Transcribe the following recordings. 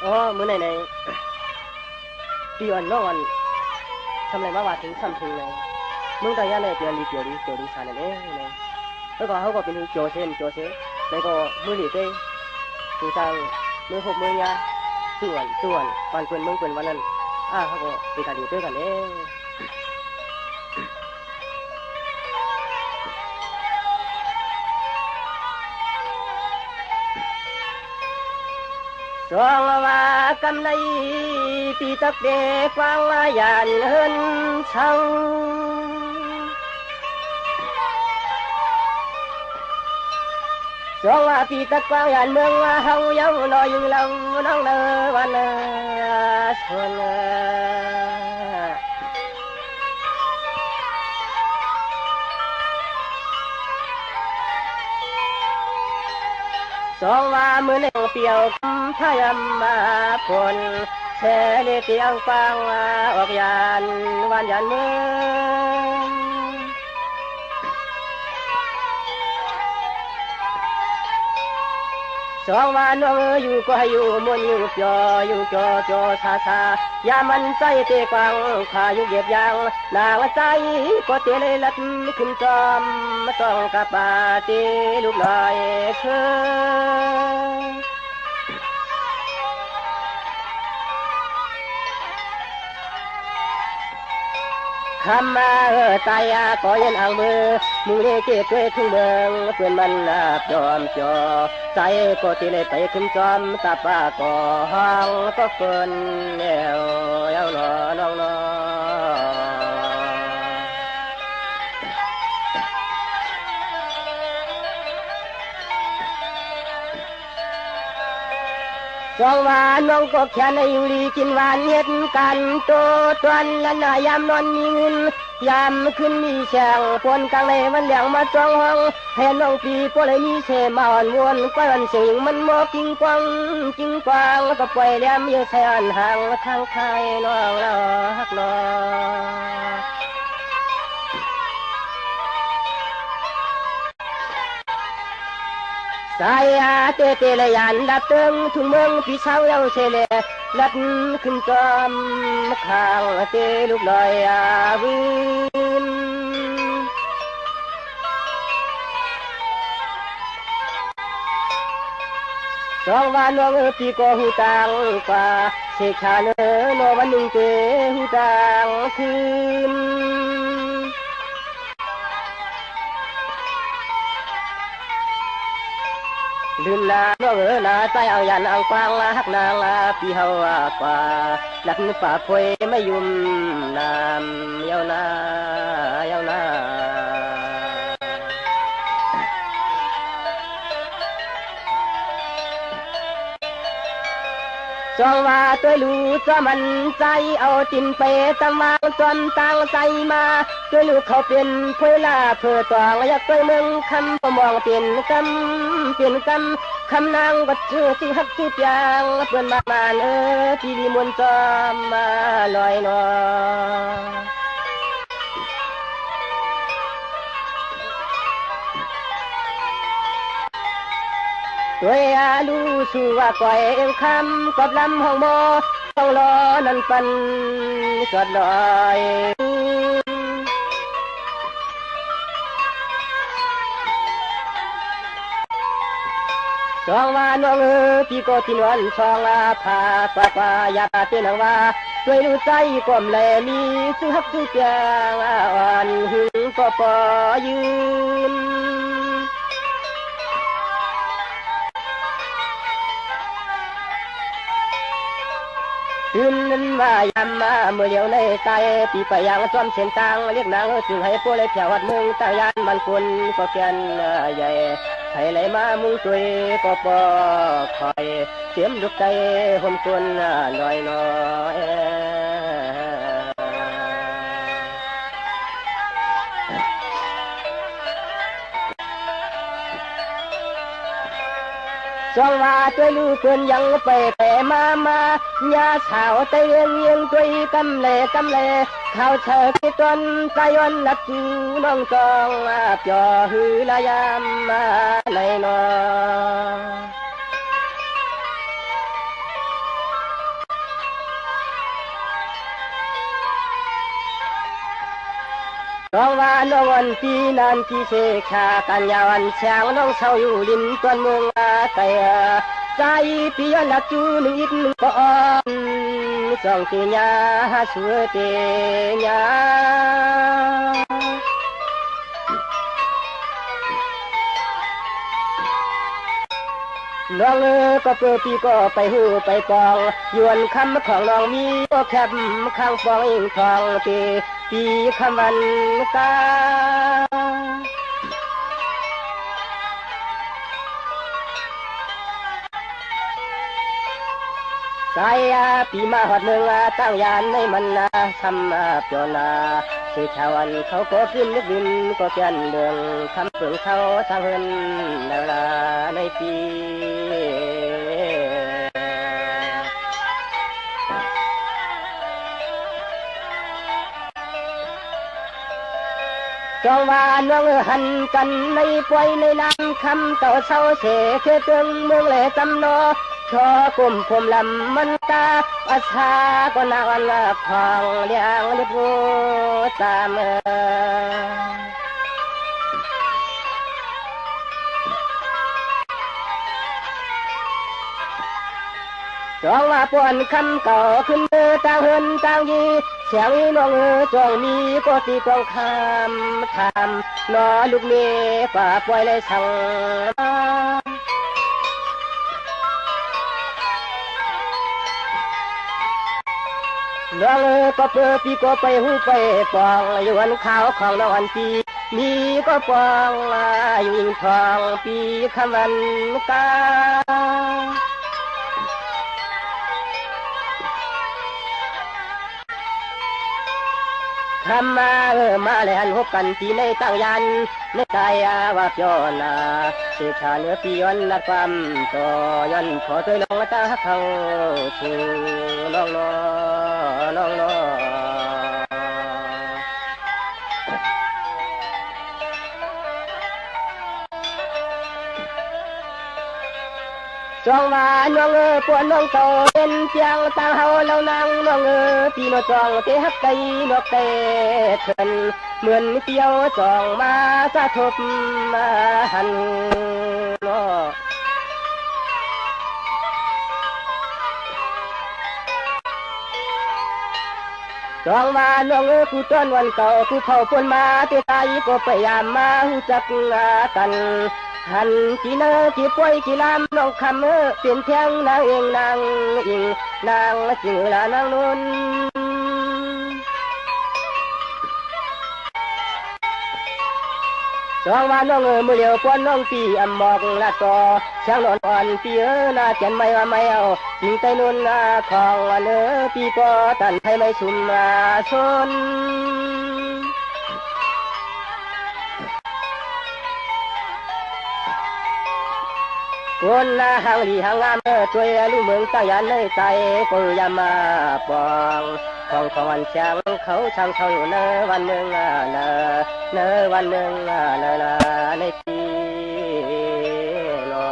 อ๋อมื้อไหนในปีอ่อนน้องอันทำไรมาว่าถึงซ้ำถึงเลยมึงตายาในเปียรีสานเลยเนี่ยแล้วก็เขาก็เป็นโจเซนแล้วก็มือหลีเต้ตูจังมือหกมือยาส่วนวันเปิ่นมึงเปิ่นวันนั้นเขาก็ไปกันอยู่ด้วยกันเองสองว่ากำไรปีตักเด็กวางยานเฮินเช่าสองว่าปีตักวางยานเมืองว่าเฮาเยาลอยอยู่ลำน้องเลวันชนสองว่ามือหนึ่งเปียวพยามมาผลแช่เลเตียงฟังออกยานวันยานเมืองสองว่าน้องอยู่ก็ให้อยู่มวนอยู่จอชาอย่ามันใจเตะฟังขาอยู่เก็บยางนางใจก็เตะเลยลัดขึ้นจอมต้องกับปาเตลูกลอยเคยคำมาตายก็ยันอ่างมือมึงเล่เก็บด้วยทุ่งเมืองเพื่อนมันจอมจอใจก็ตีเลยไปขึ้นจอมตาป้าก็ห้องก็เฟินแนวเย้าหนอน้องน้อสองวานน้องก็แค่ในอยู่ดีกินหวานเฮ็ดกันโตตวนและนายามนอนมีเงินยามขึ้นมีแฉงพนกลางในมันเหลียงมาจ้องห้องแผ่นน้องปีก็เลยมีเชมาอ่อนวนก้อยวันสิงมันมอกิ้งกวางแล้วก็ปล่อยแหลมยังแทนห่างทางใครน้องเราฮักน้องสายเตเลยยันดับเติงทุ่งเมืองพี่เช้าเย้าเชเลลัดขึ้นจอมข้างเตลูกลอยวินสองวันน้องพี่ก็หูตังกว่าเสกชาเนอวันหนึ่งเตหูตังคืนลืมนาน้องนาใจเอายันเอากวางหักนางพี่เฮากว่าหลักป่าพวยไม่ยุ่มน้ำเย้านาจองว่าตัวลูจะมันใจเอาตินไปตะวางจนตั้งใจมาตัวลูกเขาเป็นพวยลาเพื่อตองอยากไปเมืองคำประมองเป็นกำคำนางวัดชื่อที่ฮักที่ยางเพื่อนมาที่ดีมวนจอมมาลอยนอตัวลูสู้ว่าก่อยเอ็งคำกับลำห้องโมต้องรอนั่นปันกอดลอยสองว่าน้องพี่ก็ทินวันสองพาปาอยากเตือนว่าด้วยรู้ใจก้มแลมีซึ่งฮักซึ่งเปียงอ่อนหึงก็ปอยืนคืนนั้นว่ายามมาเมื่อเดียวในใจปีไปยังซ้อมเส้นทางเรียกนางจึงให้พวกเลยแถววัดเมืองตายานมันคนก็แก่นใหญ่ให้ไหลมามุงตุยก็ปอคอยเสียมลูกใจห่มตุนลอยน้อยสองว่าตัวลูกเพื่อนยังไปมาญาสาวเตียงตัวกำเลข้าวเชอที่ต้นใจวันลัดจูน้องจองเปียหือลายามในนอ ร้องว่าน้องวันปีนานปีเสกขากันยาวันช้างน้องเศร้าอยู่ลินตวนเมืองอาไกใจปีย้อนหลักจูหนึ่งอีกหนึ่งก่อนสองเตียาสวยเตียาน้องก็เปิดปีก็ไปหูไปปองยวนคำของน้องมีก็แคบข้างฟองอิงทองตีปีคำวันกาสายปีมาหอดเมืองตั้งยานในมันนาทำจนาสื่อชาววันเขาก็ขึ้นนึกดินก็เปลี่ยนเดืองคำเปลืองเขาทางเฮินดาราในปีจองว่าน้องหันกันในปวยในน้ำคำต่อเศร้าเสเคเตืองเมืองแหล่จำนอชอกลุ่มผมลำมันตาอาชาก็นานละพองเลี้ยงเล็บรูตามจองว่าปวนคำเก่าขึ้นต่างเฮินต่างยีเสียงน้องจองมีก็ตีกองคำทำนอลูกเมย์ป่าปล่อยเลยสั่งน้องก็เปิดปีก็ไปหูไปปองอยู่วันขาวของน้องอันปีมีก็ปองอยู่อิงทองปีคำวันกาทำมาเลยหันหกกันปีในตั้งยันในกายว่าเปียนาเสียชาเนื้อปีย้อนนัดความต่อย้อนพอตัวลงตาเขาชูน้องน้องจองว่าน้องปวนน้องโตเป็นเพียงต่างเฮาเล่านางน้องปีโนจองเตฮักไก่นกเตะเถินเหมือนเปียวจองมาสะทบมาหันน้อจองว่าน้องผู้ต้นวันเก่าผู้เผาปนมาเตตายก็พยายามมาหูจักกันหันกี่เนอกี่ป่วยกี่ลามน้องคำเปลี่ยนเพียงนางเองนางอิงนางจือละนางนุ่นจองว่าน้องมือเดียวปวนน้องปีอำบอกละต่อช่างนอนอ่อนปีน่าเจนไม่ว่าไม่เอาสิ่งใจนุ่นของเนื้อปีปอตันไทยไม่สุ่มชนคนหางดีหางงามช่วยลูกเมืองตั้งยันในใจก็ยามาปองของวันเชียงเขาช่างเขาอยู่เนวันเมืองเนวันเมืองในปีนอ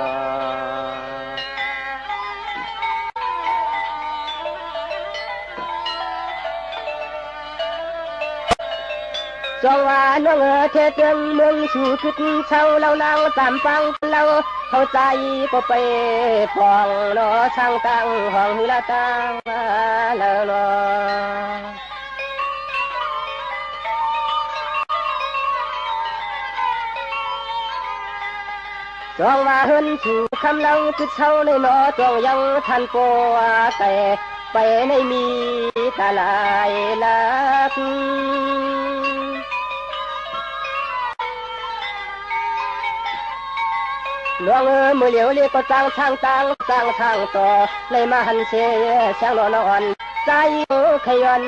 จองว่าน้องเทเตืองเมืองสู่ขึ้นเช้าเรานางตามฟังเราเข้าใจก็ไปปองนอช่างตั้งห้องละตั้งแล้วนอจองว่าเฮินสู่คำเล่าคือเช้าในนอจองยังทันโปแต่ไปในมีตาลายลักน้องมือเหลียวเรียกก็ตั้งทางต่อเลยมาหันเสียช่างนอนใจขยัน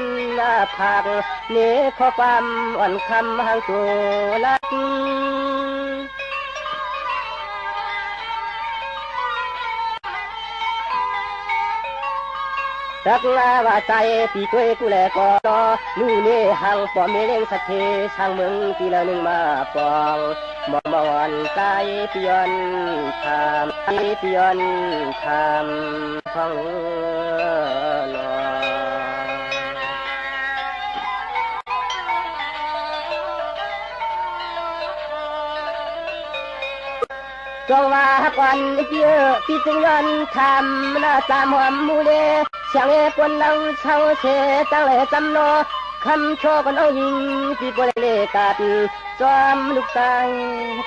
ผักเนื้อข้อความอ่อนคำหางตัวลักรักลาว่าใจปีกล้วยกูแลก็รอนู่นนี่ห่างปอมเมเล่งสักเทช่างเมืองปีละหนึ่งมาปองมองมาวันใจปียนทำปียนทำฟังนอ จงว่าก่อนเยอะพี่จึงย้อนทำนาตามหอมมูเลเสียงปนเราเช่าเสตั้งเลยจำโนคำโชกันเอายิงพี่บริเลกัดจอมลูกตาย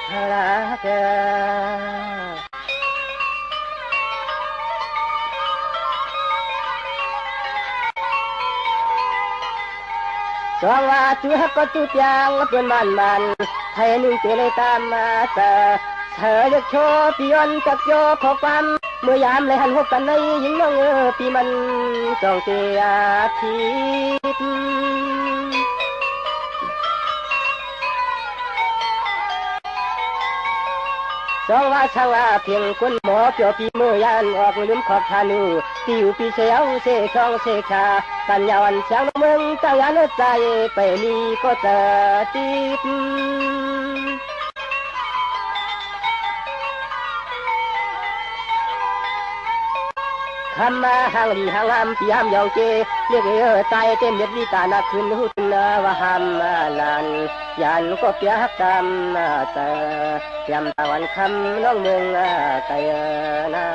พระเจ้าจงว่าจุฮักก็จุดยางเพื่อนมันไทยนึงเจเลยตามมาเธอจะโชว์ปียนจักโยขอความเมื่อยามเลยหันหกกันในยิงน้องปีมันจองเตียทิศจองว่าช่างว่าเพียงคนหมอเปียวปีมือยานออกลืมขอบทานูติวปีเสียวเสช่องเสชาปัญญาวันเสียงเมืองตั้งยานใจไปมีก็จะติดทำมาหางดีหางหามปีหามยองเจเรียกตายเต็มเม็ดวิตานักขึ้นหุ่นว่าหามลานยันก็เปียกตามเตยำตะวันคำน้องเมืองไกนา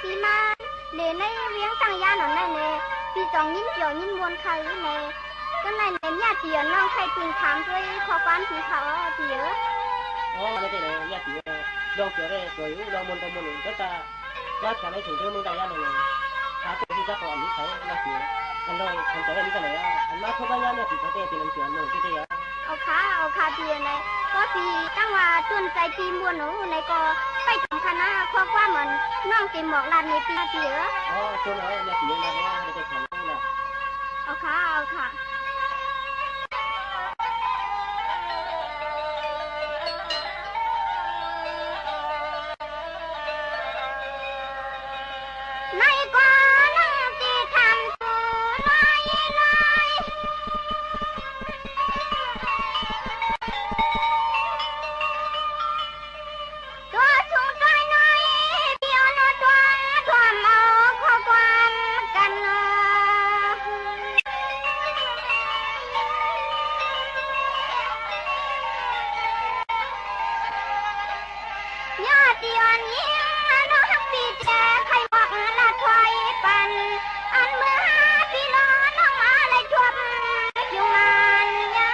พี่มาเลในเวียงตั้งยาหนอนในเนพี่จองยิ้มเกี่ยวยิ้มมวนใครเนก็ในเนญาติเยน้องใครถึงถามด้วยขอความถึงเขาพี่เยอะอ๋อไม่ใช่เลยญาติลองเกี่ยวได้สวยลองมนต์กับมนต์ก็จะว่าแค่ไม่ถึงเรื่องมึงตั้งยาเลยหาตัวที่จะก่อนนี้ใช้ญาติอันน้อยทำใจได้นี้กันเลยอันมาทุกอย่างเนี่ยพี่เขาเต้เป็นน้ำเสียงหนึ่งที่จะเอาค่ะพี่ในก็สีตั้งว่าจนใจทีมวนหนูในก็ไปสำคัญนะข้อความมันน้องตีหมอกลานในปีพี่เยอะอ๋อชวนเอาญาติมาเนี่ยไม่ได้แข่งนี่แหละเอาค่ะในกว่าน้องตีทำตัวน้อยตัวสูงตัวน้อยเดียวนอตัวเอาข้อความกันยอดเดียวนี้น้องหักปีแจใครบอกละถอยปันอันเมื่อพี่น้องน้องมาเลยชวบอยู่งานยา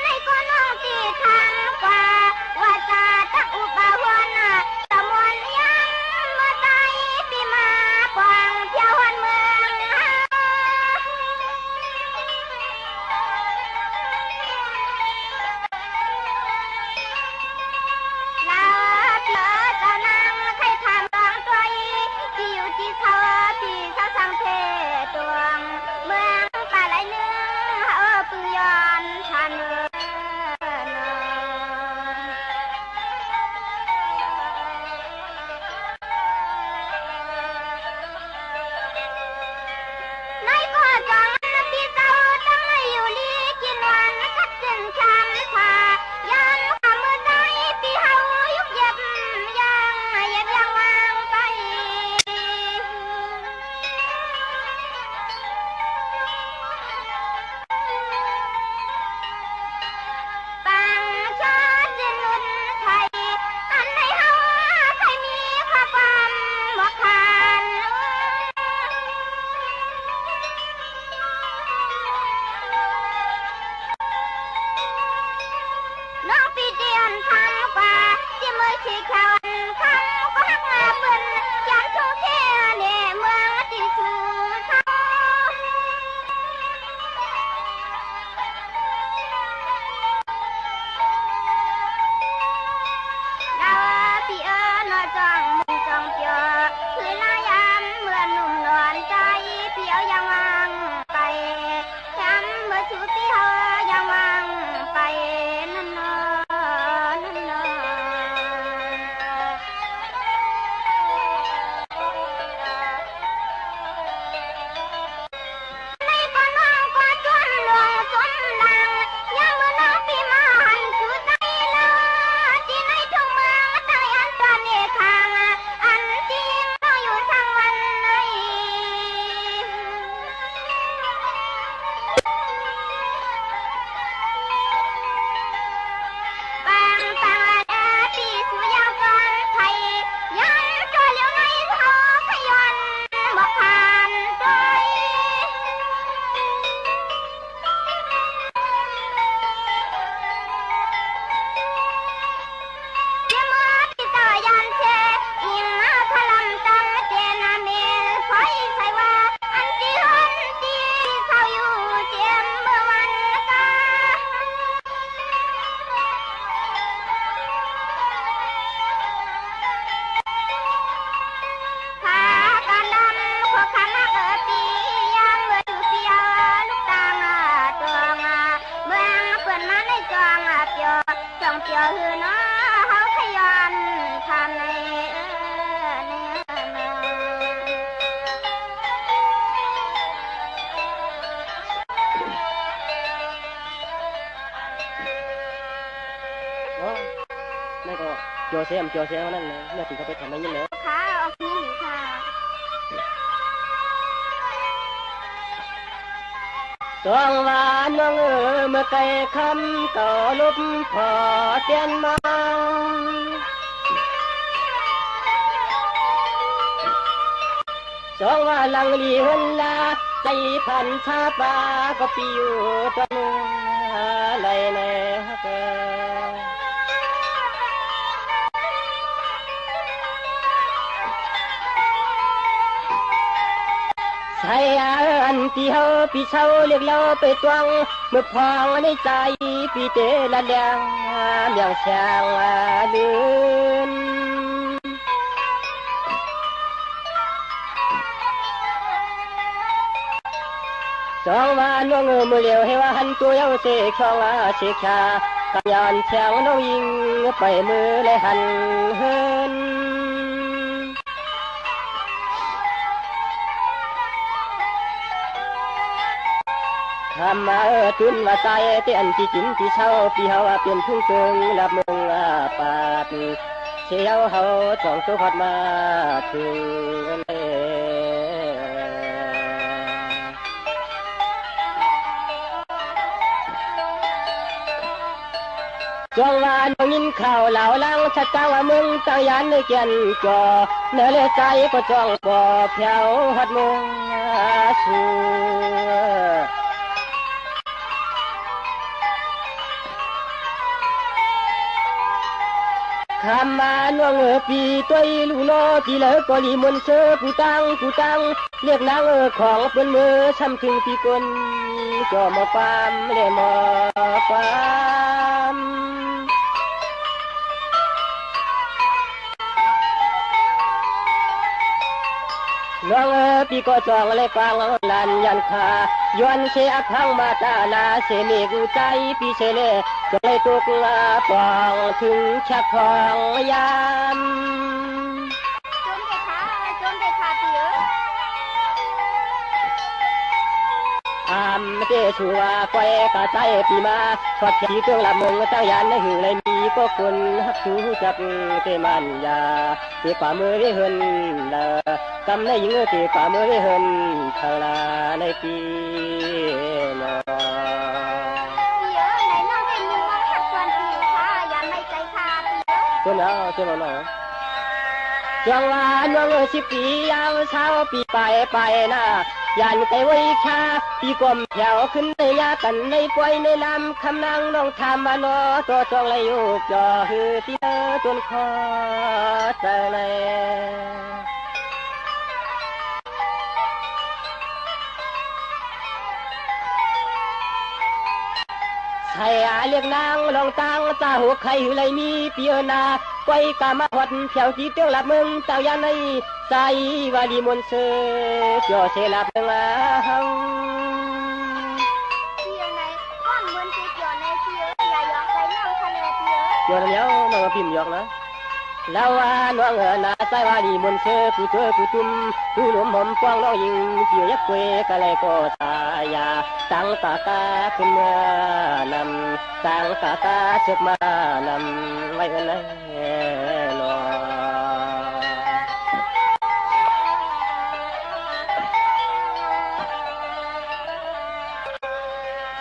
ในก็น้องที่ทำกว่าว่าจะทักอุบาวนตะมวนยังเมื่อใจปีมาปองเที่ยววันเมือง เสียนั่นเลยเนี่ยที่เขาไปทำอะไรนี่เลย ค่ะออกนี้หรือค่ะ สองว่าน้องเมื่อไกลคำก็ลบพอเตียนมาสองว่าลังลีเฮนลาใจพันชาปาก็ปิวตัวนึงอะไรแน่ฮักใช่อันที่เฮาพี่เช่าเรียกเราไปตวงเมื่อพองในใจพี่เตละแดงเมียงแสงลืนสองว่าน้องมือเลี้ยวให้ว่าหันตัวเย้าเสกช่องเสกชากำยานแสงน้องยิงไปมือเลยหันเฮินทำมาจุนว่าใจเตียนที่จินที่เช่าพี่เฮาเป็นทุ่งเติงรับมึงปาดเชี่ยวเฮาจ้องสุขดมาถึงจ้องว่าน้องยินข่าวเหล่าลังชัดจ้าว่ามึงตั้งยันในเกียนจอเนื้อเลือใจก็จ้องบ่เพียวหัดมึงสู้คำมาน้องปีตัวลูโนที่เหลือก็ลีมนเชอผู้ตังเรียกนางของเปิ้นมือช้ำถึงที่คนก็มาปามเลยมาปามน้องปีก็จองเลยฟังลันยันคาย้อนเชอักทังมาตาลาเสเมกูใจปีเชเลจงเลยตุกปองถึงชักทองยามจนเด็กค่ะพี่เอ๋ยเตชัวไฟกะใจปีมาทอดขีเครื่องละมึงตั้งยันในหือเลยมีก็คนฮักชูจับเตมันยาเตป่ามือได้เฮินละกำในยิงเตป่ามือได้เฮินเธอลาในปีนอพี่เอ๋ยไหนน้องเป็นยังว่าหักส่วนพี่ค่ะอย่าไม่ใจค่ะพี่เอ๋ยตัวน้าเจ้าหน่อยจังหวะน้อง10 ปียาวเช้าปีไปนะยันไปไว้ชาปีกลมแถวขึ้นในยากันในปล่อยในลำคำนางน้องทำมาโนตัวจองเลยยุกจอหือที่เธอจนคอใจเลยใครเรียกนางลองตังตาหัวใครอยู่เลยมีเปียนาไว้กามาหดเขียวที่เตี้ยงหลับมึงเจ้ายันในใจวาดีมนเสือจ่อเสลับงาหังพี่เอ๋ยไหนก้อนเหมือนจะเกี่ยวในพี่เอ๋ยอย่าหยอกใจน้องคะแนนพี่เอ๋ยจ่อแล้วน้องพิมพ์หยอกนะแล้วว่าน้องนาใจวาดีมนเสือผู้เจอผู้ตุ้มผู้หนุ่มหอมฟองน้องยิงเกี่ยวยักเวกะเลยก็ตายาตั้งตาขึ้นมานำตั้งตาเชือกมานำไว้เลยนอ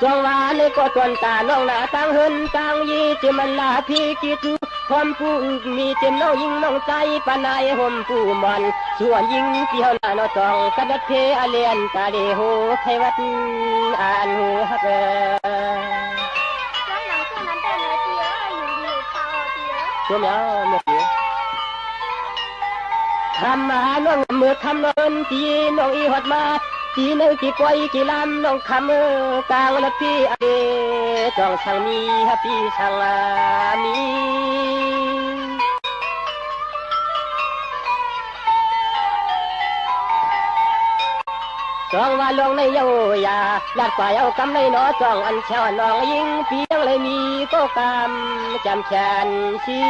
จงว่าเลยก็ตวนตาน้องหน้าตั้งเฮินตั้งยีเจมันลาพี่กิดความผู้มีเจมน้องยิงน้องใจปานายห่มผู้มันส่วนยิงที่เฮาหน้าน้อจองกระดัดเพอเลียนตาเดโหไทวัดอ่านหูฮักน้องหนังเสื้อนั้นได้เลยพี่เอ๋ยอยู่ดีเขาพี่เอ๋ยตัวเมียวเมียวทำมาน้องมือคำนนที่น้องอีหดมาที่นึกที่ปล่อยที่ลำน้องคำกลางละพี่อเดจองช่างมีฮับพี่ช่างมีจองว่าลงในเยายาลัดกว่าเอากำในน้อจองอันเช้าน้องยิงเพียงเลยมีก็กำจำแขนชี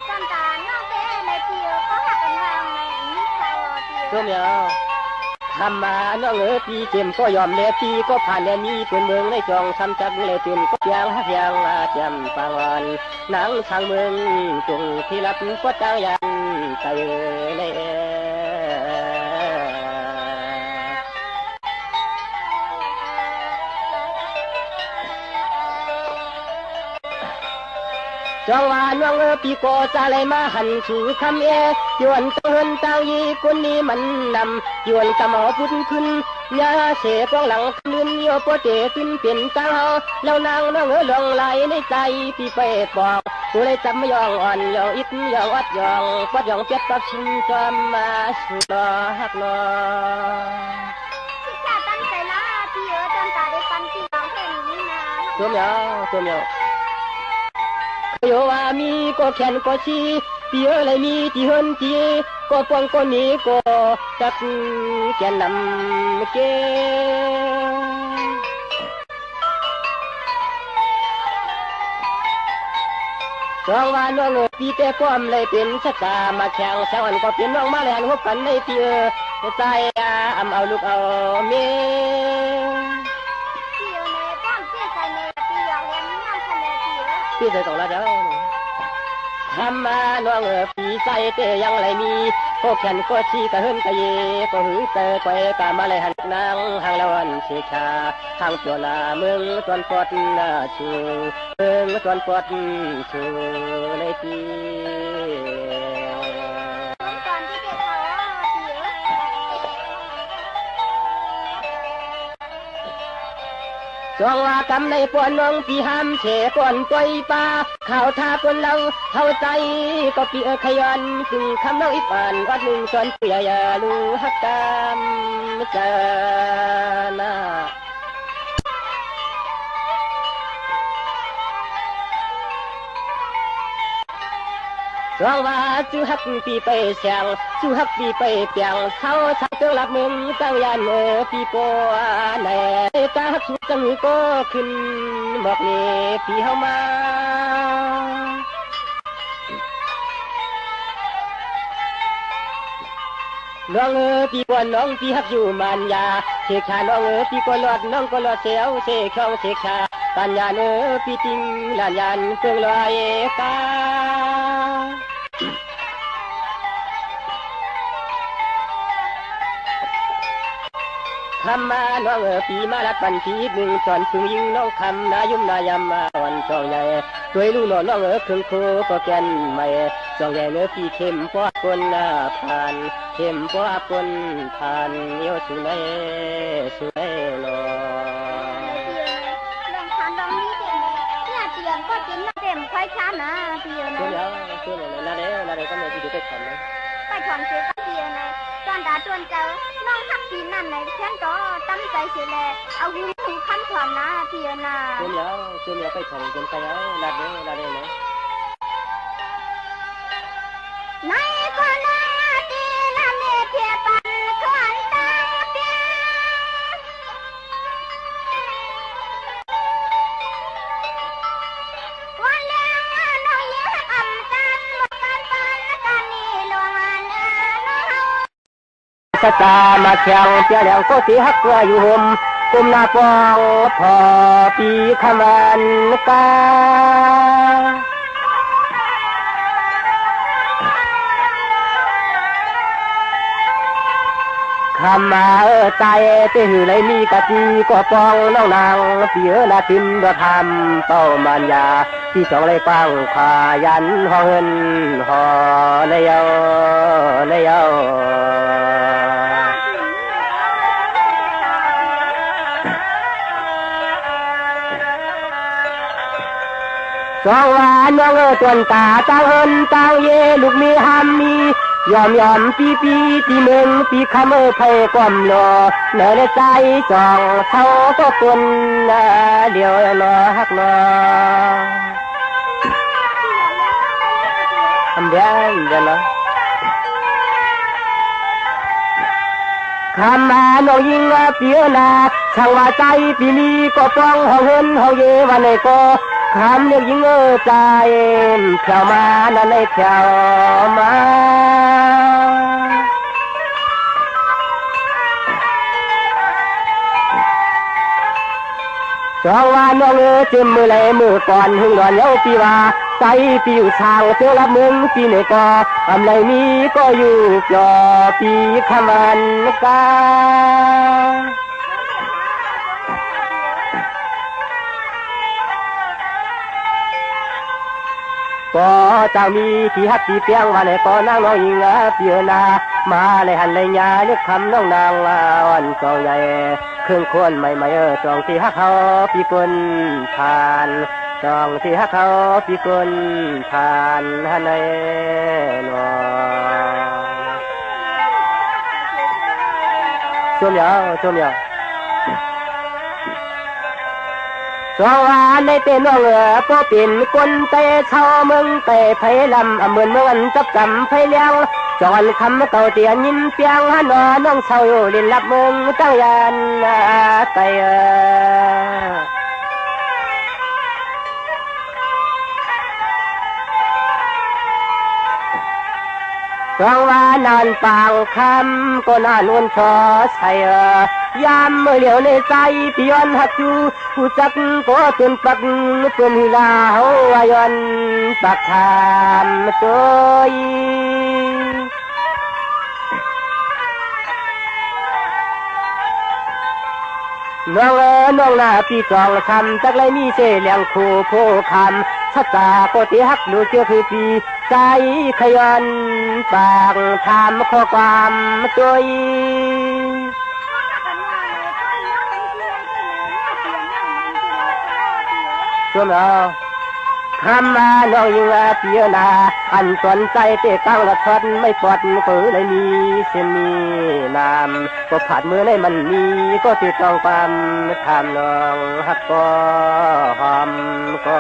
จำตาน้องเต้ในพี่เอ๋ยก็หักกันวางในนี้เขาพี่เอ๋ยตัวเมียวท ทำมาน้องปีเข็มก็ยอมแลปีก็ผ่านแลมีเปืนเมืองในจองทำจักเลยตื่นก็ยังฮักยังจำปางวันนางช่างเมืองจงที่รับก็จ้างยันใจในจองว่าน้องปีโกจะเลยมาหันสู่คำยวนเตือนเจ้ายีคนนี้มันนำยวนกะหมอพุ่นขึ้นยาเสกองหลังลื่นโยโปเตขึ้นเปลี่ยนเจ้าแล้วนางน้องลงไหลในใจปีไปบอกกูเลยจำไม่ยองอ่อนยองอิดยองอัดยองปัดยองเปียดปับชินจอมมาสุดฮักนอที่จะตั้งใจละพี่จนตาได้ปันพี่ร้องเพลงนี้นะตัวเมียวโยว่ามีก็แขนก็ชีปีอะไรมีที่เฮินจีก็ปองก็นี้ก็จักแกนนำเกจองว่าน้องปีแต่ป้อมเลยเป็นชะตามาแข่งแซวันก็เป็นน้องมาเลยหันหัวกันในปีใจเอาลูกเอาเมีพี่ในป้อมพี่ใจในพี่ยองเลี้ยงน้ำทะเลพี่ใจตรงละเจ้าทำมาน้องปีใจเตยังไรมีก็แขนก็ชีกะเฮินกะเยก็หือเตะไปกะมาเลยหันนางหางละวันเชชาทางตัวนาเมืองตอนปอดนาชูเมืองตอนปอดชูในปีจองว่ากำในปวนน้องปีห้ามเฉก่อนตัวป่าข่าวทาคนเราเข้าใจก็ปีขยันจึงคำน้องอีกอ่านวัดหนึ่งส่วนเปียอย่าลูฮักตามเจอหน้าจองว่าจูฮักปีไปเสียงจูฮักปีไปเปียงเขาชักเตือนหลับมึงตั้งยันปีโปไหนตาฮักสุดจังก็ขึ้นบอกนี่ปีเฮามาน้องปีก่อนน้องปีฮักอยู่มันยาเสกชาน้องปีก่อนหลอดน้องก็หลอดเสียวเสกช่องเสกชาปัญญาปีติงลานยันเกิงลอยกาทำมาน้องปีมาลัดปันทีหนึ่งจอนสูงยิงน้องคำนายุ่มนายำมาอ่อนจองใหญ่ช่วยลูกน้องน้องเครื่องโคก็แกนไม่จองใหญ่ปีเข้มป้อคนผ่านเข้มป้อคนผ่านเยี่ยวสุนัยลอลองทานลองนี้เด็กเนี่ยเตียงก็กินน้ำเต็มค่อยช้านะพี่นะตัวเนี่ยนาเด้ก็ไม่ดีไปทำนะไปถอนเสื้อพี่นะตอนด่าจวนเจอน้องทักปีนั่นในเพื่อนก็ตั้งใจเสียแลเอาหุ่นถูขั้นถอนนะพี่นะตัวเนี่ยไปถอนจนไปแล้วนาเด้นะในคนตีละเมเทียปันขวัญตาเปียวันเลี้ยงน้องยิ้มอ่ำจันหมดกันปันกันนี่ลวงอันน้องสตามาแข่งเจ้าแล้วก็สีฮักเกลืออยู่ห่มกุมหน้าปองพอปีขมันกาคำมาใจเตหือเลยมีกะตีก็ปองน้องนางเปียละตินดอทำเป้ามันยาที่สองเลยปังขวายันหอเงินหอในเยาสองวานน้องจวนตาตั้งเฮินตั้งเยลูกมีหามมียอมปีตีเมืองปีคำไพ่ความหล่อเหนื่อยใจจองเท่าก็คนเดียวรอฮักรอทำเดี๋ยวนะคำมาน้องยิงเปียนาช่างว่าใจปีนี้ก็ป้องห้องเฮินห้องเยวันไหนก็คำเรียกยิงใจเขียวมานั่นในเขียวมา น้องจิ้มมือไหลมือก่อนหึงดอนเย้าปีว่าใจปีอยู่ทางเจ้าละมึงปีไหนก็ทำไรมีก็อยู่จอปีขมันกาก็จะมีที่ฮักที่เปียงวันไหนก็นั่งน้องยิงเปียนามาเลยหันเลยยาเลือกคำน้องนางวันสองใหญ่เครื่องควรใหม่ๆจองที่ฮักเขาปีกุลผ่านจองที่ฮักเขาปีกุลผ่านฮันในนอชมยาวชมยาวสวาในเต้นน้องพอเป็นคนเตะเช่าเมืองเตะไผ่ลำเหมือนเมืองจับกำไผ่เลี้ยงจอนคำเก่าเตียนยิ้มเปียงฮันน้องเช่าอยู่ลินลับเมืองตั้งยานไตสองว่านอนปางคำก็น่าลวนชอใส่ยามเมื่อเหลียวในใจปียอนหักจูผู้จักก็ตุนปักตุนลาเฮาวายอนปักทามจอยน้องน้องนาปีจองคำจักเลยมีเสเลียงคู่โพคำชัดตาโกติฮักดูเชื่อคือปีใจขยันปากทำข้อความตัวช่วงเอาคำมาน้องยิงเปียนาอันสนใจเตะตั้งละทอนไม่ปลดปืนเลยมีเส้นมีน้ำก็ผ่านมือในมันมีก็ติดต้องปั๊มทำน้องฮักก็หอมก็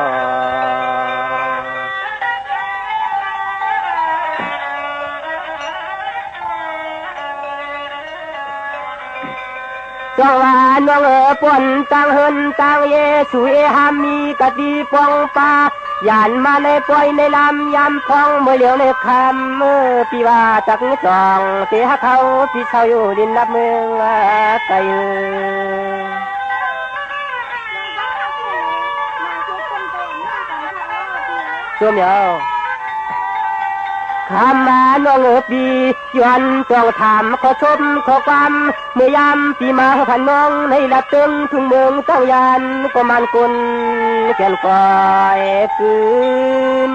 จงว่าน้องปนตังเฮินตังเยสุเอหามีกะดีปองปาหยานมาในปล่อยในลำยำพองเมื่อเหลียวในคำปีว่าจักจองเสียเขาพี่เช่าอยู่ดินนับเมืองไกลช่วงเดียวคำมาน้องปียวนต้องถามขอชมขอความเมื่อยามปีมาพันน้องในละตึงทุ่งเมืองตั้งยานก็มันกุนแก่นก่อยคืน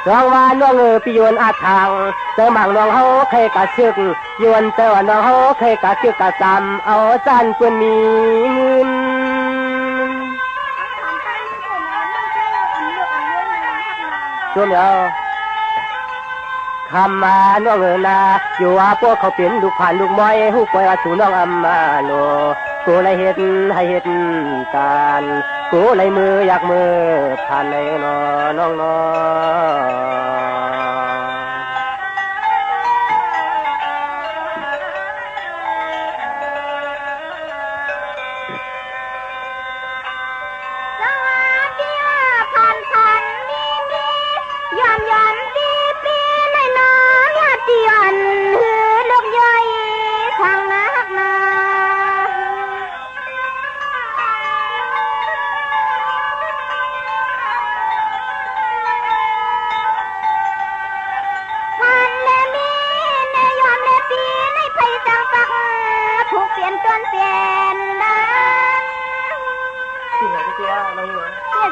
จองว่าน้องปียวนอาทางเจอหมังน้องเขาเคยกะชึกยวนเจอว่าน้องเขาเคยกะชึกกะจำเอาจานเพื่อนมีเงินช่วงเดียวคำมาน้องนาอยู่ว่าพวกเขาเป็นลูกผ่านลูกม้อยหูปล่อยว่าสู่น้องอัมมาโลกูเลยเห็นให้เห็นการกูเลยมืออยากมือผ่านในน้อง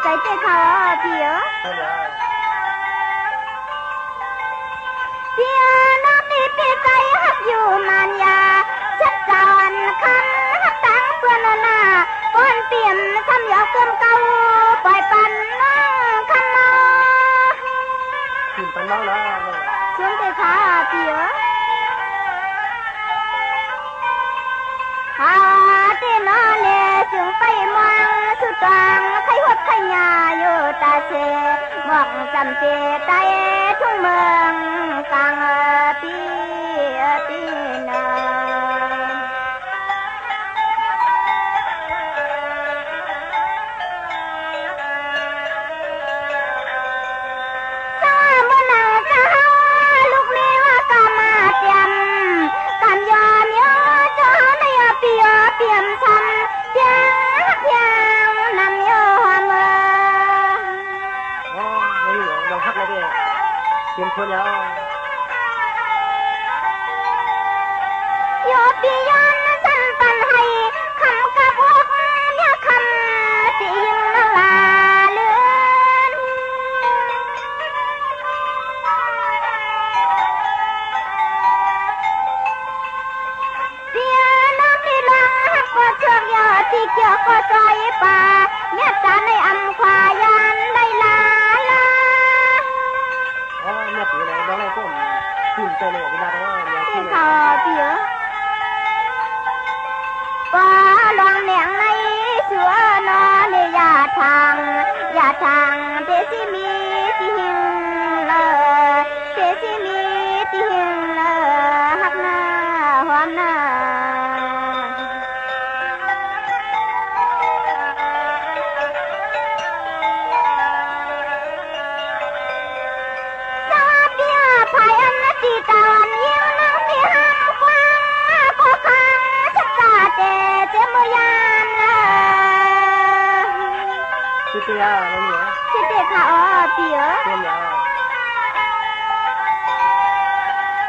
ใจเจ้าเขาเปียเปียน้องนี่เปียใจฮักอยู่มันยาชัดจอนคำฮักตั้งเพื่อนนาก้อนเปี่ยมคำยาวเกิมเก่าปล่อยปันน้องคำมาขึ้นปันน้องนะช่วงเจ้าเขาเปียหาเต้นอนเนี่ยจึงไปมองสุดตังใครหดใครยาอยู่ตาเชมองจำเจไตทุ่งเมืองกลางปีนาสาบนาเจ้าลูกนี้ว่ากามาเตรียม เป็นคนยาว โยปิยอนสันปันให้คำกับอกเนี่ยคำสิยิงลาเลือนเสียน้องที่ลังหักก็เชือกยอที่เกี่ยวก็จอยป่าเนี่ยจานในอำควายานได้ลา อ๋อเนี่ยปีอะไรบ้างเลยผมขึ้นไปเลยเวลาได้ยัง ที่ ขึ้น เขาเปียก็ลองแหนงในเสือนอนในยาทางเตสิมีที่หิงเตสิมีที่หิงหักหน้าหอมหน้าสวัสดีภายอันตีตะวันยิ่งนังสีห้ามกว้างก็คังชักตาเจมือยามคือตัวยาวอะไรเนี่ย คิดเด็กค่ะอ๋อเปีย ตัวยาว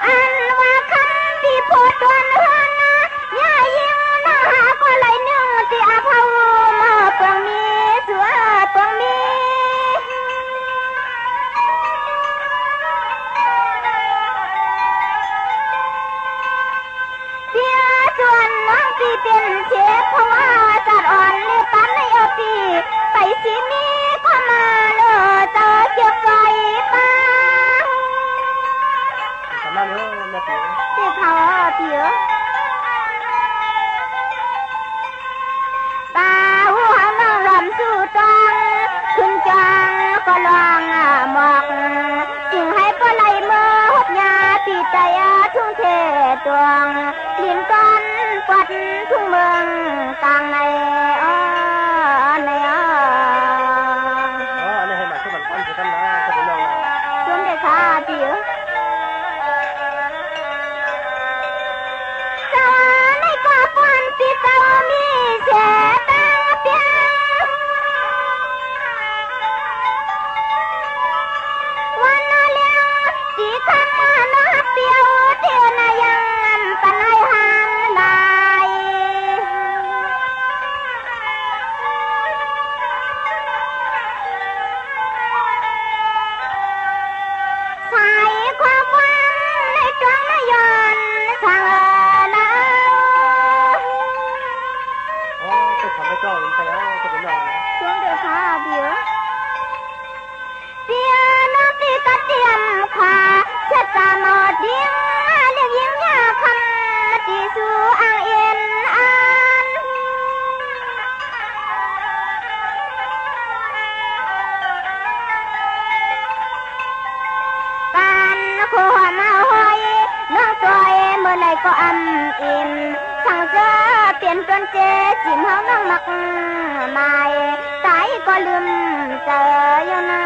อันว่าคำที่พูดตัวเนื้อนะย่ายิ่งนะหาก็ไหลหนึ่งที่อาภามาเปลืองมีเสือเปลืองมีเสียส่วนน้องที่เป็นเชฟเพราะว่าจัดอ่อนเลือตันในเอาปีไปสิมีก็มาเลยเจอเกี่ยวไฟป้า สำนักเยอะเนี่ยปี เด็กเขาเปียตาหัวน้องรำสู่ตองขึ้นจังก็ลองหมอกจึงให้ก็ไหลมือหดยาปีใจทุ่งเทตวงลิ้นก้อนปัดทุ่งเมืองกลางในในอ๋อเนี่ยให้มาช่วยมันปั้นจะกันนะจะเป็นยังไง สวมเด็กขาเปียสวรรค์ในกว่าปอนปีเจ้ามีเสียตาเปียวันน่ะเลี้ยงสีคำมาหน้าเปียวเทียนยังปันให้หันลายใส่ความหวังในดวงนายนทางลา อ๋อไปทำไปจ่อไปแล้วจะเป็นยังไง ช่วงเดือดขาเบียเสียน้องตีกระเทียมขาเช็ดตาหมอดดิ้งเรียกยิ้มยาคำตีสู่อ่างเอ็นอันการโคมาหอยน้องจอยเมื่อไรก็อำอินสั่งเจอเปลี่ยนจนเจจิมเฮาน้องมักหมายตายก็ลืมเจออยู่นะ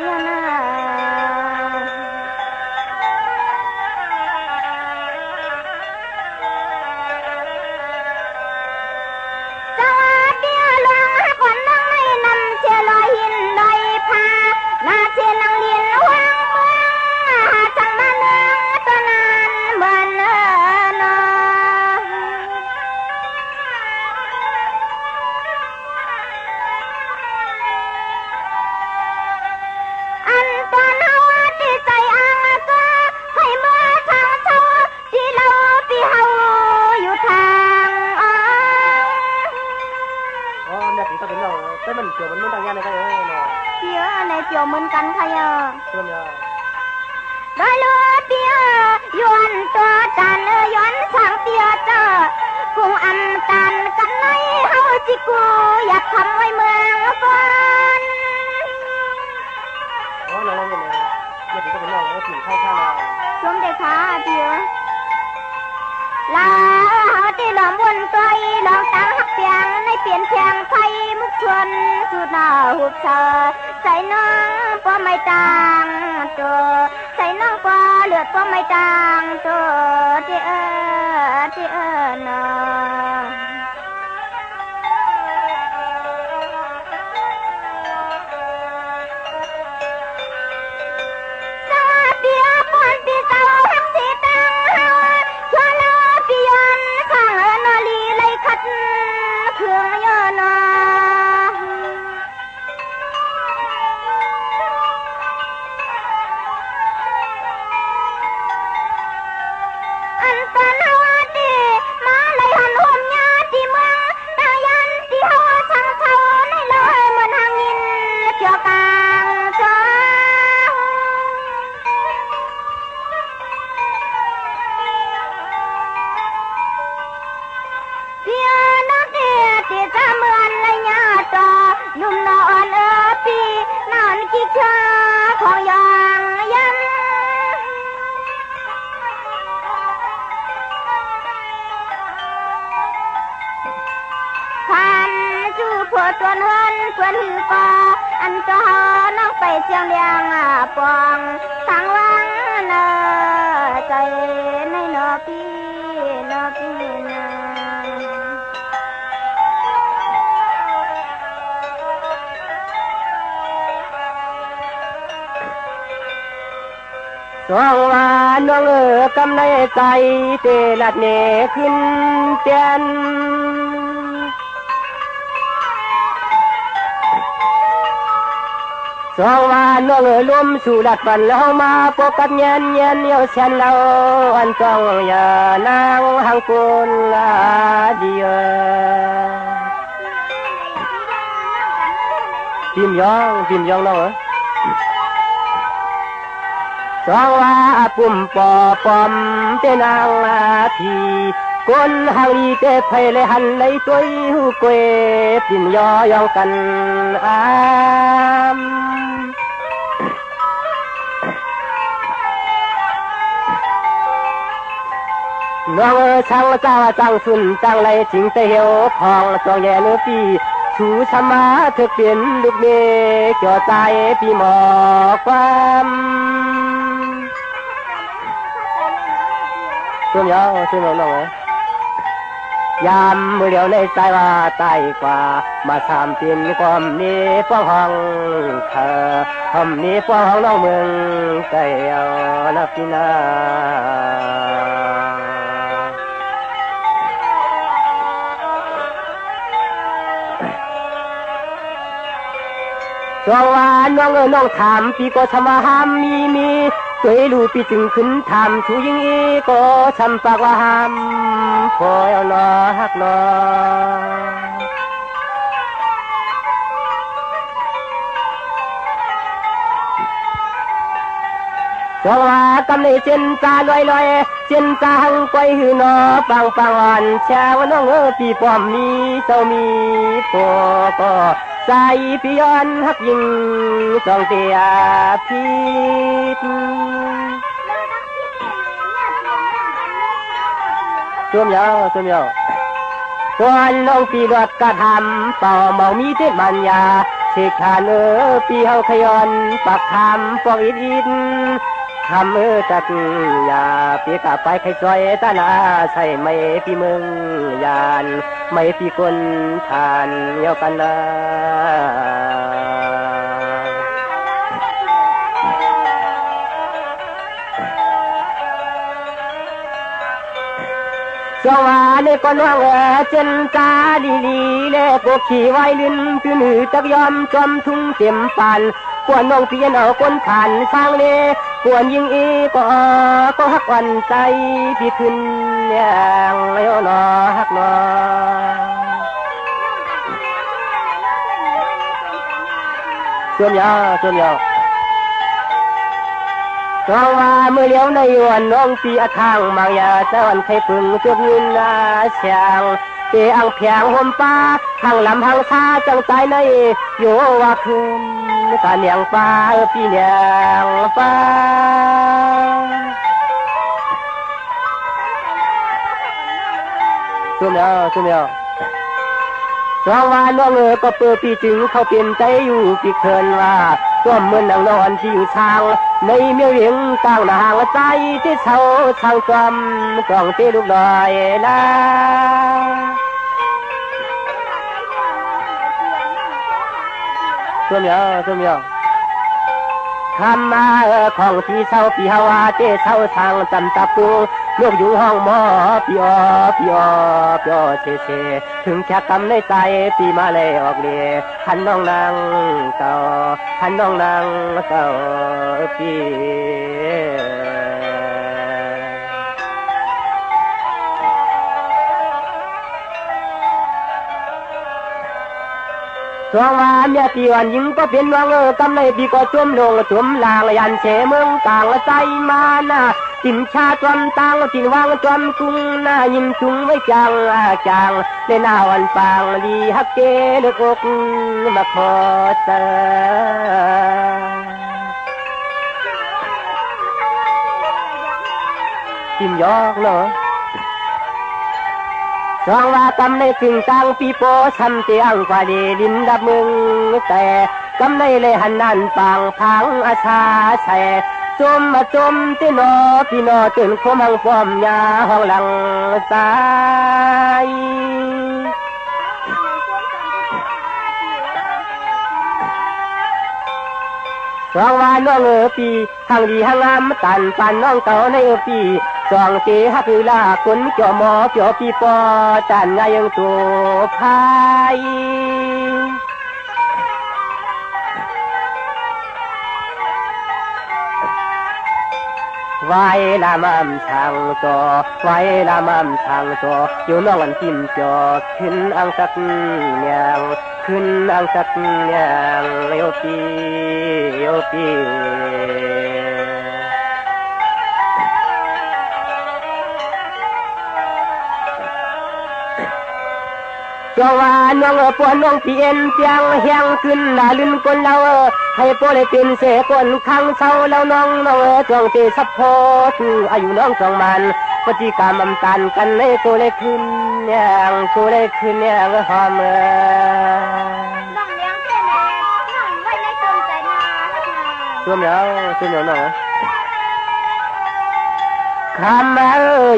อยู่นะสวัสดีหลวงก่อนน้องไม่นำเชลอยหินลอยพาหน้าเชนังเลียนวางเมืองจังมาเนืองตัวนั้นเหมือนนอ อันตอนเฮาที่ใจอ่างก็ให้เมื่อทางเช้าที่เราที่เฮาอยู่ทางอ๋อเนี่ยปีจะเป็นยังไงแต่มันเกี่ยวมันไม่ต่างกันเลยก็เออเนาะ เสียในเจียวเหมือนกันค่ะย่า ตัวยาว ได้เลยเปียย้อนตัวตันย้อนสางเปียเจอกุ้งอำตันกันในเฮาจิกูอยากทำไว้เมืองก่อน อ๋อเนี่ยอะไรเนี่ยเนี่ยปีจะเป็นยังไงปีเข้าข้างเรา ชมเด็กขาเปียลาเฮาที่หลอมวนตัวอีหลองตังหักเปียงในเปลี่ยนเชียงไทยมุกชวนสุดหน้าหุบเธอใส่น้องป้อไม่ต่างตัวใส่น้องป้อเลือดป้อไม่ต่างตัวที่นอสวั ชาของอย่างยันขันจูพอตัวเฮินเพื่อนหือกออันจะหอน้องไปเชียงเลียงปองทางวังเนอใจในนอพี่นอพี่นาสองว่าน้องกำในใจเตลัดเนขึ้นเตียนสองว่าน้องล้มสู่ลัดปันแล้วมาปกับเงียนเงียนเยียวฉันเราอันต้องอย่านางหังกุลเดียพิมยองน้องสองว่าปุ่มปอปอมเตนางทีคนหังลีเตไพเลยหันเลยตัวหูเกวพิมยองกันน้องช่างเจ้าจังสุนจังไรจริงแต่เหี่ยวของจองแย่เนื้อปีชูชมาเธอเป็นลูกเมฆจ่อใจพี่หมอความช่วงยาวน้องยามมือเดียวในใจว่าตายกว่ามาสามปีนความนี้ป้องห้องเธอทำนี้ป้องห้องน้องเมืองใจเอาลับพี่นาสองว่าน้องน้องถามปีก็ทำหามมีสวยลูปีจึงขึ้นถามชูยิงอีก็ทำปากว่าหามพอเอานอฮักนอสองว่ากำในเจนตาลอยเจนตาหังไปหือนอปังอ่อนแช่ว่าน้องปีปอมมีเจ้ามีพอก็ใจพี่ย้อนฮักยิงจองเตียพิษจมยาวตัวน้องปีรถกระทำเป่าเมามีเทมันยาเชกขาเนอปีเฮาขยอนปักทำปองอิดทำตักยาปีกะไปใครจอยตานาใส่ไม่ปีมึงยานไม่ปีคนทานเยากันนะสว่าเล็กก็น้องเจนตาดีเล็กก็ขี่ไว้ลิ้นคือหนือจักยอมจอมทุ่งเต็มปันปวนน้องเพียนเอาคนผ่านทางเลปวนยิงอีก็ฮักวันใจพี่ขึ้นอย่างแล้วนอฮักนอส่วนยาวเพราะว่าเมื่อเลี้ยวในวันน้องปีอาทางบางยาเจ้าวันไข่พึ่งเจ้าเงินเชียงเตะอังเพียงห่มป้าทางลำทางซาจังใจในโยว่าคืนการเลี้ยงป้าปีเลี้ยงป้าซุ่มแล้วสองว่าน้องก็เปิดปีจึงเขาเปลี่ยนใจอยู่ปีเคินว่าก็เหมือนนางนอนที่อยู่ทางในเมียเวียงต่างนางใจที่เช่าทางจอมกล่องตีลูกลอยละซุ่มยาวคำมาของที่เช่าปีฮาวาเจ้เช่าทางจำตะปูลูกอยู่ห้องหมอปีอเชถึงแค่กำในใจปีมาเลยออกเลียหันน้องนางเก่าปีสองว่าเมียตีวันยิงก็เป็นวังกำในปีก็จมลงจมลางยันเชเมืองต่างใจมานะจินชาจอมตังจินวางจอมกุ้งหน้ายิ้มจุงไว้จางในหน้าวันปางดีฮักเกลึกอกมาขอเจอ ยอกเนาะจองว่ากำในกึ่งกลางปีโป้ทำเตียงกว่าดีดินดับมึงแต่กำในเลยหันนันปางพังอาชาใส่จมมาจมตีนอพี่นอตื่นคมหังฟอมยาห้องหลังสายจองว่าน้องปีหังดีหังงามตันปันน้องเก่าในปีจองเจฮักลาคนเกี่ยวหมอเกี่ยวปีปอจันไงยังตัวพายไว้ละมั่มทางจอไว้ละมั่มทางจออยู่น้องอันทิมจอขึ้นอังสักอย่างขึ้นอังสักอย่างโยปีโยปีจงว่าน้องปวนน้องเปลี่ยนเสียงเฮียงขึ้นลาลืนคนเราให้โปเลยเป็นเสกคนข้างเศร้าแล้วน้องจงเตะซับโพสอายุน้องจงมันปฏิกรรมมันตันกันในตัวเลยขึ้นอย่างตัวเลยขึ้นอย่างหอมน้องเลี้ยงเท่แน่น้องไว้ในจมใจนาช่วยเหนียวน้องคำมา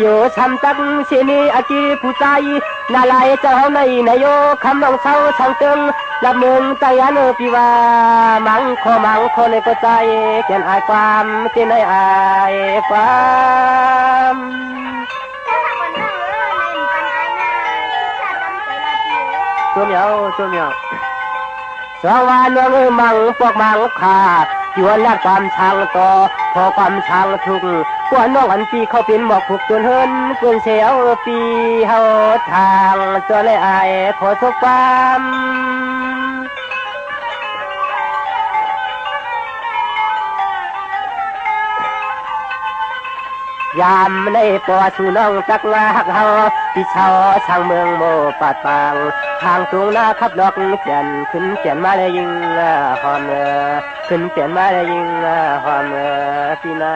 อยู่ทำตักเสียนีอาจีผู้ใจนาลายเจ้าในนายโยคำน้องเศร้าช่างตึงลับเมืองใจอันปีว่ามังคในก็ใจเขียนอายความเจนอายความช่วยเหนียวสวานน้องมังพวกมังขาจวนแลกความช่างต่อพอความช่างทุกกวนน้องอันปีเขาเป็นหมอกผูกจนเฮินเกินเสียวปีเฮาทางจนเลยอายขอทุกความยามในปอสู่น้องจักมาหักเฮาที่เช่าช่างเมืองโมปาดปางทางตรงหน้าขับดอกเปลี่ยนขึ้นเปลี่ยนมาเลยยิงหอมขึ้นเปลี่ยนมาเลยยิงหอมพี่นา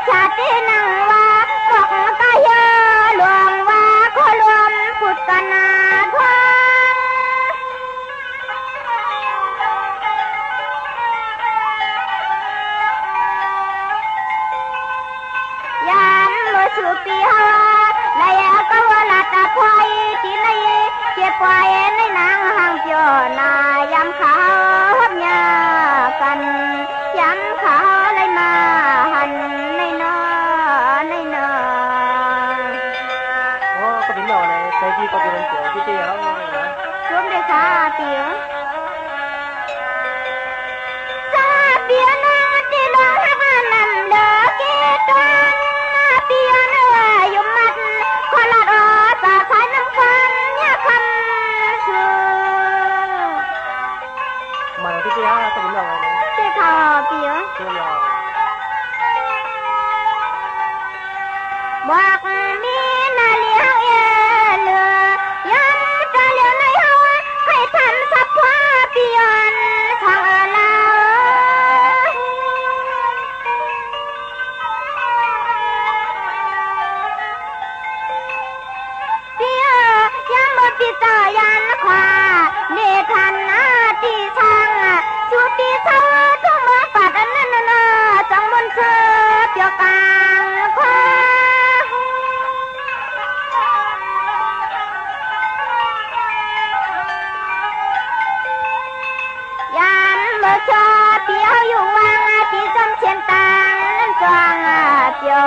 ชาตินังว่าบอกกายหลวงว่าขอรวมพุทธนาทวายามเมื่อสุปีฮาลายก็ว่าลาตาพอยที่ในเจ็บปวดในนางห่างจอนายามเขาหับยากันยามเขาเลยมาหันในนอโอ้ก็เป็นหน่อเลยใจพี่ก็เป็นเสือพี่เตี้ยนะรวมเด็กชาเปียชาเปียน้องที่หลวงหักนั่นเด้อเกตันเปียเนื้อยุ่มัดขอลาดอสาขายน้ำควันเนี่ยคำชื่อมาพี่เตี้ยก็เป็นหน่อเลยเจ้าข่าเปียบอกมีนาเลี้ยงเอเลือยังจะเลี้ยงในเฮาให้ทันสับพาเปียนทางลาเปียยังบ่ติดต่อยันขวาเนทันนาที่ช่างสุติเศร้าทุ่มปัดนั่น เจอ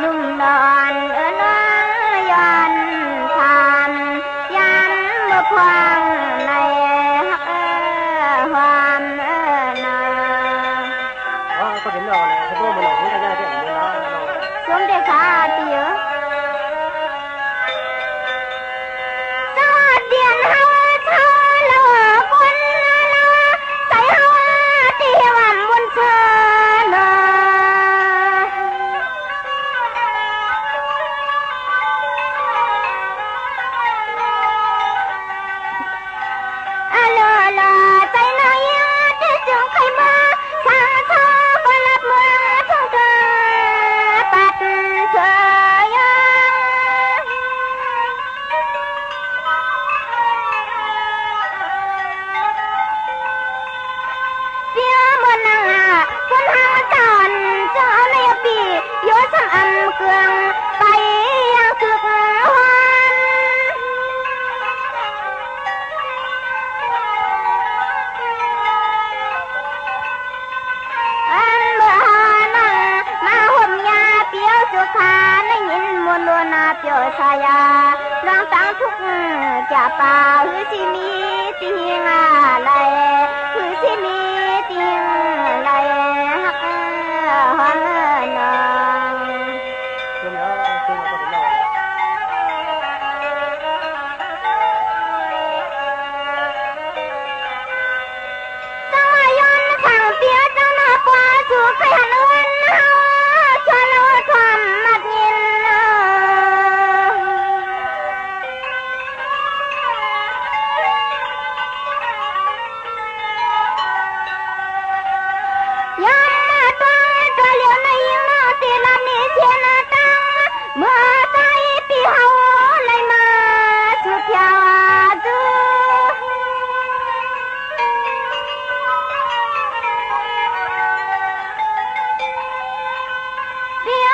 นุ่มนอนน้องย้อนทานยันเมื่อพวงในความนา ก็เห็นเราเลยเขาบอกมันหลงไม่ได้ที่ไหนนะ สมเด็จพระเตียวสวัสดีเฮาเธอละคนละใส่เฮาตีว่ามุนเธอเนาะอะเลอเลอใจน้อยจะจึงใครมาทางเธอก็รับมือทั้งเธอปัดเธอยังเสียมันนางคนหาจอนเจ้าในปีโยทำอำเกืองไปยังสุขวันอันเมื่อนังมาห่มยาเปียวสุขาในยินมนต์นาเปียวชายาร้องตั้งทุกจะป่าหือสิมีติงอะไรหือสิมีติงอะไรฮักฮันนอง เห็นแล้วก็เห็นเรา จังว่าย้อนขังเปียจังนาปวาสู่ใครหันวันเฮาชวนเราทำมัดยินย้อนมาตัวเหลียวในยิงนาตีลำนี้เชียนาตังเมื่อใจปีเฮาเลยมาสุดยาดู เดีย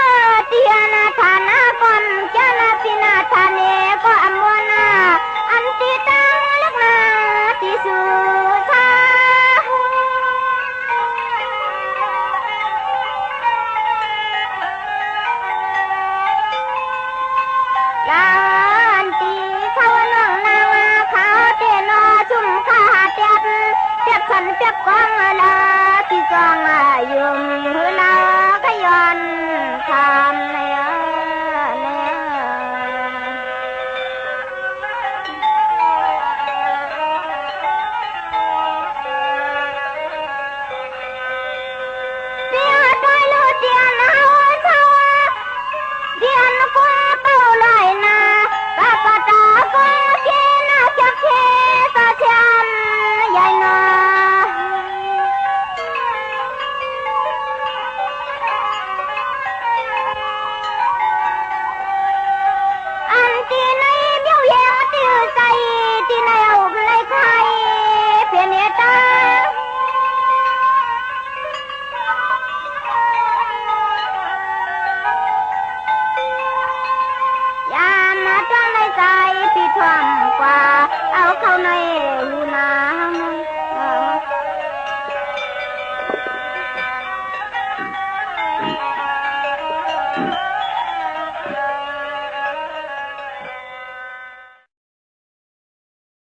เตียนาธานาก่อนจานาปินาธาเนก็อมวนาอันติตังลักนาติสุชาลานตีเขาน้องนาวาเขาเตนอชุ่มขาเตียบเตียบขันเตียบกองละ